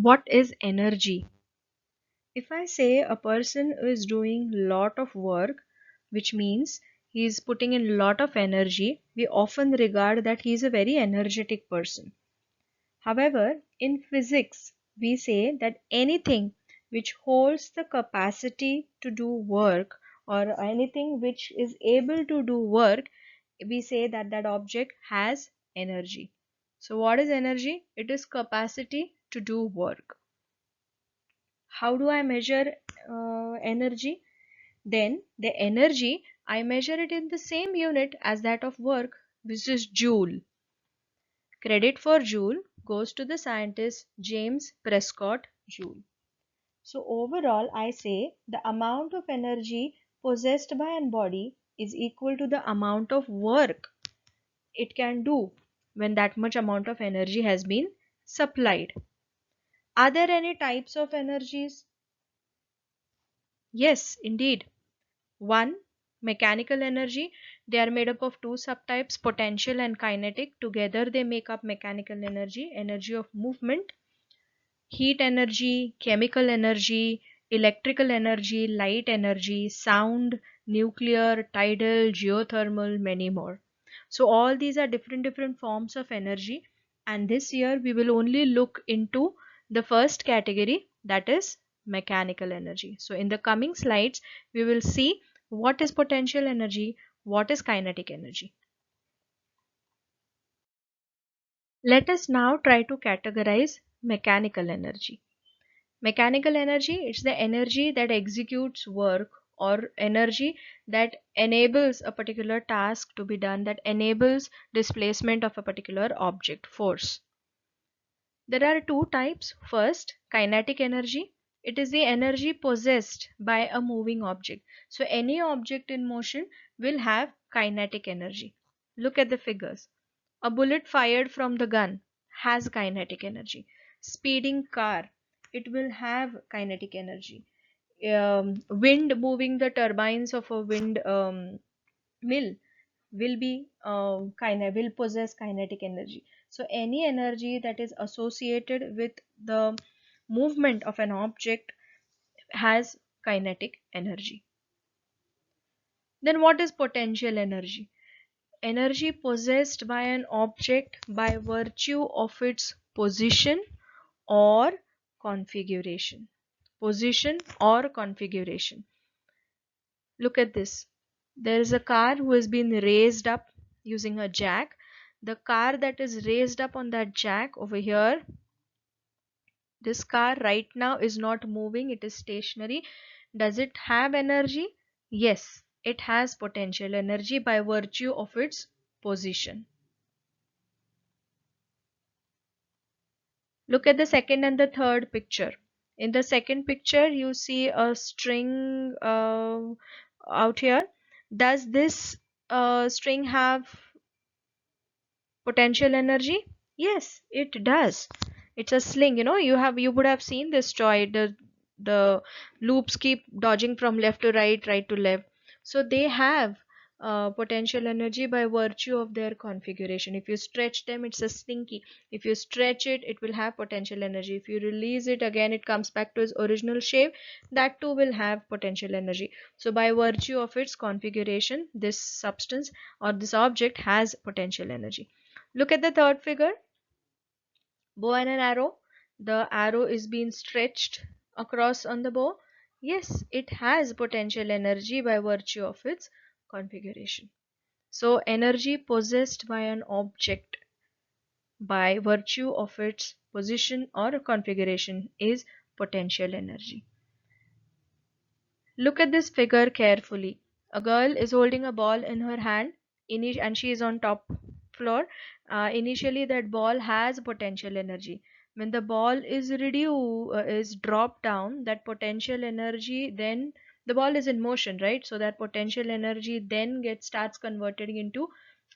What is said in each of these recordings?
What is energy? If I say a person is doing lot of work, which means he is putting in lot of energy, we often regard that he is a very energetic person. However, in physics, we say that anything which holds the capacity to do work, or anything which is able to do work, we say that that object has energy. So what is energy? It is capacity to do work. How do I measure energy? Then the energy, I measure it in the same unit as that of work, which is joule. Credit for joule goes to the scientist James Prescott Joule. So overall, I say the amount of energy possessed by a body is equal to the amount of work it can do when that much amount of energy has been supplied. Are there any types of energies? Yes, indeed. One, mechanical energy. They are made up of two subtypes, potential and kinetic. Together they make up mechanical energy, energy of movement. Heat energy, chemical energy, electrical energy, light energy, sound, nuclear, tidal, geothermal, many more. So all these are different forms of energy, and this year we will only look into the first category, that is mechanical energy. So in the coming slides we will see what is potential energy, what is kinetic energy. Let us now try to categorize mechanical energy. Mechanical energy is the energy that executes work, or energy that enables a particular task to be done, that enables displacement of a particular object, force. There are two types. First, kinetic energy. It is the energy possessed by a moving object. So any object in motion will have kinetic energy. Look at the figures. A bullet fired from the gun has kinetic energy. Speeding car, it will have kinetic energy. Wind moving the turbines of a wind mill will possess kinetic energy. So any energy that is associated with the movement of an object has kinetic energy. Then what is potential energy? Energy possessed by an object by virtue of its position or configuration. Position or configuration. Look at this. There is a car who has been raised up using a jack. The car that is raised up on that jack over here, this car right now is not moving, it is stationary. Does it have energy? Yes, it has potential energy by virtue of its position. Look at the second and the third picture. In the second picture, you see a string out here. Does this string have potential energy? Yes, it does. It's a sling. You would have seen this toy. The loops keep dodging from left to right, right to left. So they have potential energy by virtue of their configuration. If you stretch them, it's a slinky. If you stretch it, it will have potential energy. If you release it again, it comes back to its original shape. That too will have potential energy. So by virtue of its configuration, this substance or this object has potential energy. Look at the third figure. Bow and an arrow. The arrow is being stretched across on the bow. Yes, it has potential energy by virtue of its configuration. So energy possessed by an object by virtue of its position or configuration is potential energy. Look at this figure carefully. A girl is holding a ball in her hand, and she is on top floor. Initially, that ball has potential energy. When the ball is dropped down, that potential energy, then the ball is in motion, right? So that potential energy then starts converted into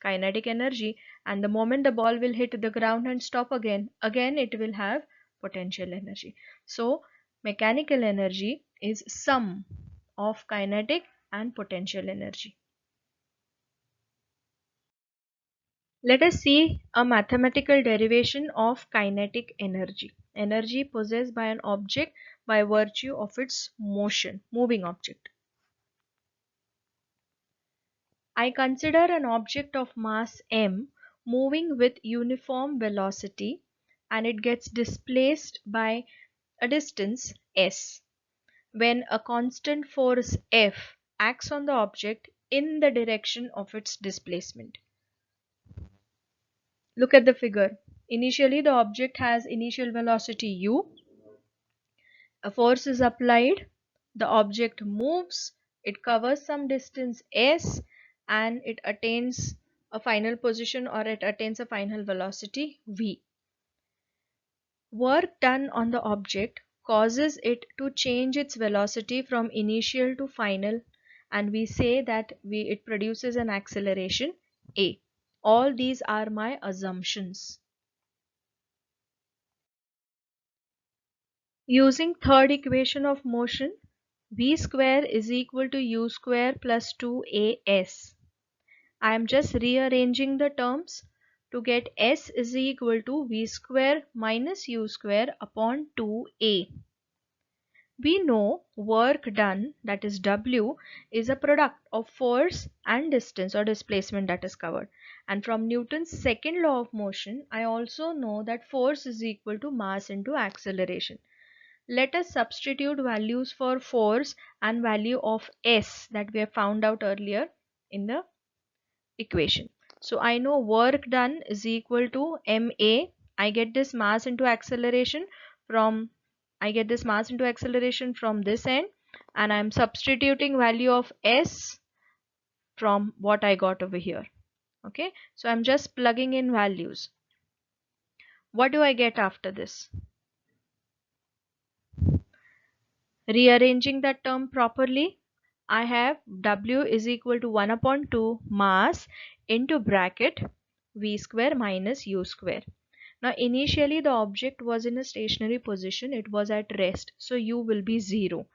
kinetic energy, and the moment the ball will hit the ground and stop again it will have potential energy. So mechanical energy is sum of kinetic and potential energy. Let us see a mathematical derivation of kinetic energy. Energy possessed by an object by virtue of its motion, moving object. I consider an object of mass m moving with uniform velocity and it gets displaced by a distance s when a constant force F acts on the object in the direction of its displacement. Look at the figure. Initially, the object has initial velocity u, a force is applied, the object moves, it covers some distance s, and it attains a final position or it attains a final velocity v. Work done on the object causes it to change its velocity from initial to final, and we say that it produces an acceleration a. All these are my assumptions. Using third equation of motion, v square is equal to u square plus 2as. I am just rearranging the terms to get s is equal to v square minus u square upon 2a. We know work done, that is W, is a product of force and distance or displacement that is covered. And from Newton's second law of motion, I also know that force is equal to mass into acceleration. Let us substitute values for force and value of S that we have found out earlier in the equation. So I know work done is equal to ma. I get this mass into acceleration from this end, and I'm substituting value of s from what I got over here. Okay, so I'm just plugging in values. What do I get after this? Rearranging that term properly, I have W is equal to 1 upon 2 mass into bracket v square minus u square. Now initially the object was in a stationary position, it was at rest, so u will be 0.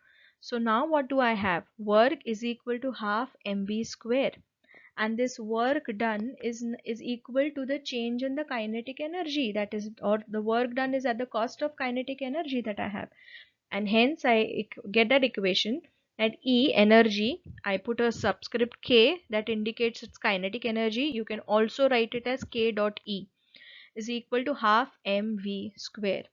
So now what do I have? Work is equal to half mv square, and this work done is equal to the change in the kinetic energy, that is, or the work done is at the cost of kinetic energy that I have, and hence I get that equation that E energy, I put a subscript k that indicates its kinetic energy. You can also write it as k dot E is equal to half mv square.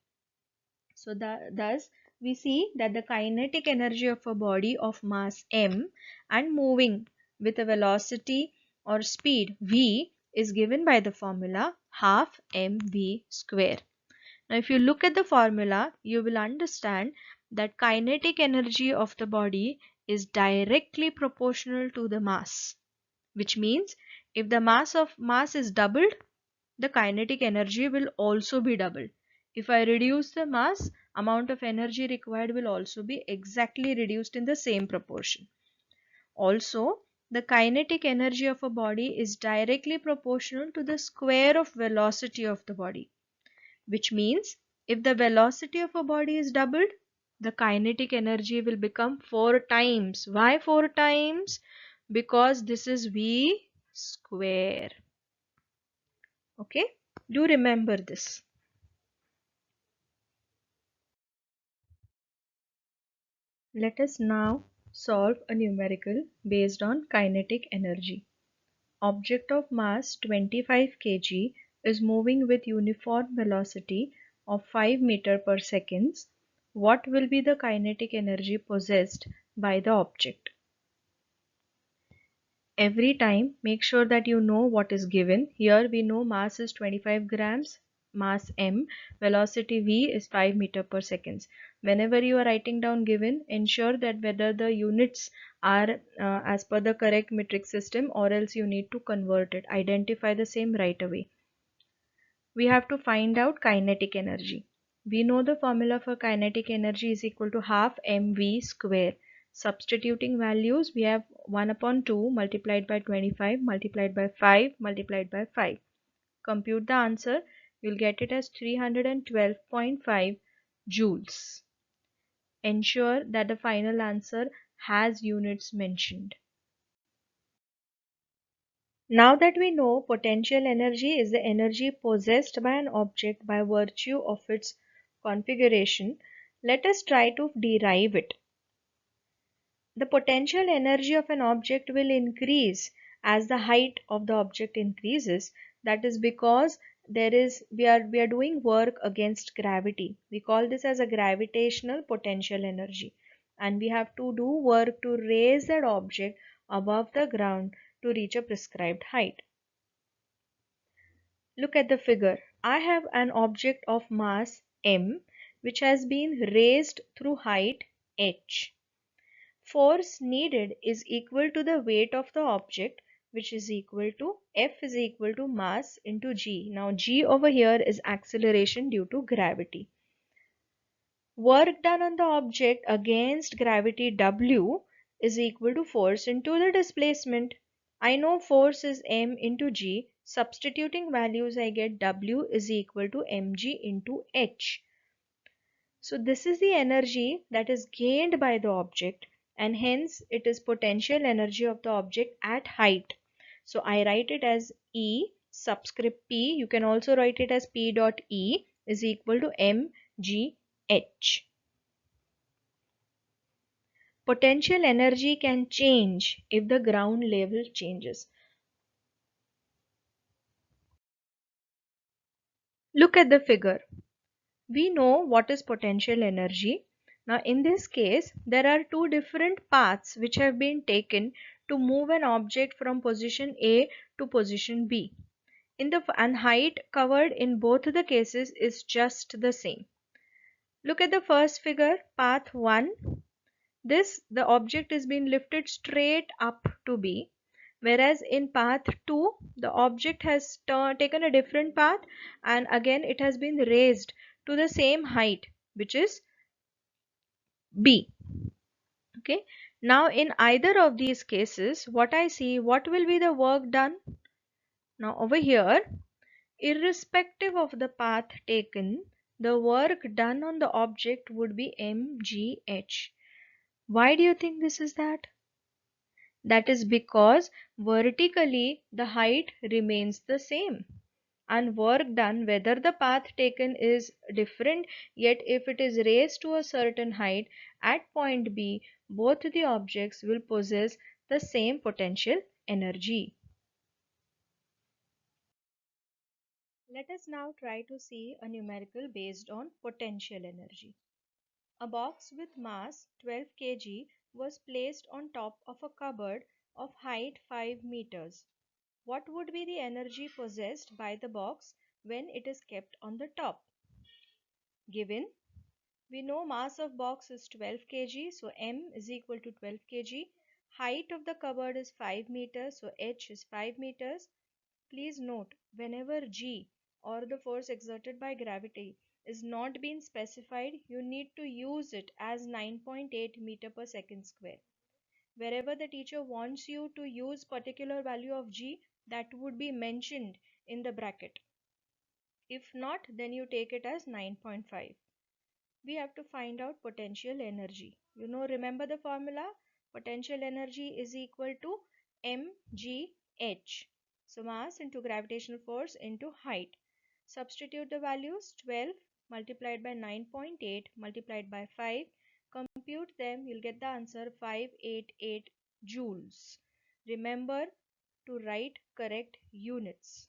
So thus we see that the kinetic energy of a body of mass m and moving with a velocity or speed v is given by the formula half mv square. Now if you look at the formula, you will understand that kinetic energy of the body is directly proportional to the mass, which means if the mass is doubled, the kinetic energy will also be doubled. If I reduce the mass, amount of energy required will also be exactly reduced in the same proportion. Also, the kinetic energy of a body is directly proportional to the square of velocity of the body, which means if the velocity of a body is doubled, the kinetic energy will become 4 times. Why 4 times? Because this is v square. Okay, do remember this. Let us now solve a numerical based on kinetic energy. Object of mass 25 kg is moving with uniform velocity of 5 meter per seconds. What will be the kinetic energy possessed by the object? Every time make sure that you know what is given. Here we know mass is 25 grams, mass m, velocity v is 5 meter per seconds. Whenever you are writing down given, ensure that whether the units are as per the correct metric system, or else you need to convert it. Identify the same right away. We have to find out kinetic energy. We know the formula for kinetic energy is equal to half mv square. Substituting values, we have 1 upon 2 multiplied by 25 multiplied by 5 multiplied by 5. Compute the answer, you'll get it as 312.5 joules. Ensure that the final answer has units mentioned. Now that we know potential energy is the energy possessed by an object by virtue of its configuration, let us try to derive it. The potential energy of an object will increase as the height of the object increases. That is because we are doing work against gravity. We call this as a gravitational potential energy, and we have to do work to raise that object above the ground to reach a prescribed height. Look at the figure. I have an object of mass m which has been raised through height h. Force needed is equal to the weight of the object, which is equal to F is equal to mass into g. Now g over here is acceleration due to gravity. Work done on the object against gravity W is equal to force into the displacement. I know force is m into g. Substituting values, I get W is equal to mg into h. So this is the energy that is gained by the object, and hence it is potential energy of the object at height. So I write it as E subscript P. You can also write it as P dot E is equal to mgh. Potential energy can change if the ground level changes. Look at the figure. We know what is potential energy. Now in this case, there are two different paths which have been taken to move an object from position A to position B. And height covered in both the cases is just the same. Look at the first figure, path 1. The object is being lifted straight up to B, whereas in path 2 the object has taken a different path, and again it has been raised to the same height, which is B. Okay, now in either of these cases, what I see, what will be the work done? Now over here, irrespective of the path taken, the work done on the object would be mgh. Why do you think this is that? That is because vertically the height remains the same, and work done, whether the path taken is different, yet if it is raised to a certain height at point B, both the objects will possess the same potential energy. Let us now try to see a numerical based on potential energy. A box with mass 12 kg was placed on top of a cupboard of height 5 meters. What would be the energy possessed by the box when it is kept on the top? Given, we know mass of box is 12 kg, so m is equal to 12 kg. Height of the cupboard is 5 meters, so h is 5 meters. Please note, whenever g, or the force exerted by gravity, is not being specified, you need to use it as 9.8 meter per second square. Wherever the teacher wants you to use particular value of g, that would be mentioned in the bracket. If not, then you take it as 9.5. We have to find out potential energy. Remember the formula? Potential energy is equal to mgh. So mass into gravitational force into height. Substitute the values, 12 multiplied by 9.8 multiplied by 5. Compute them, you'll get the answer 588 joules. Remember to write correct units.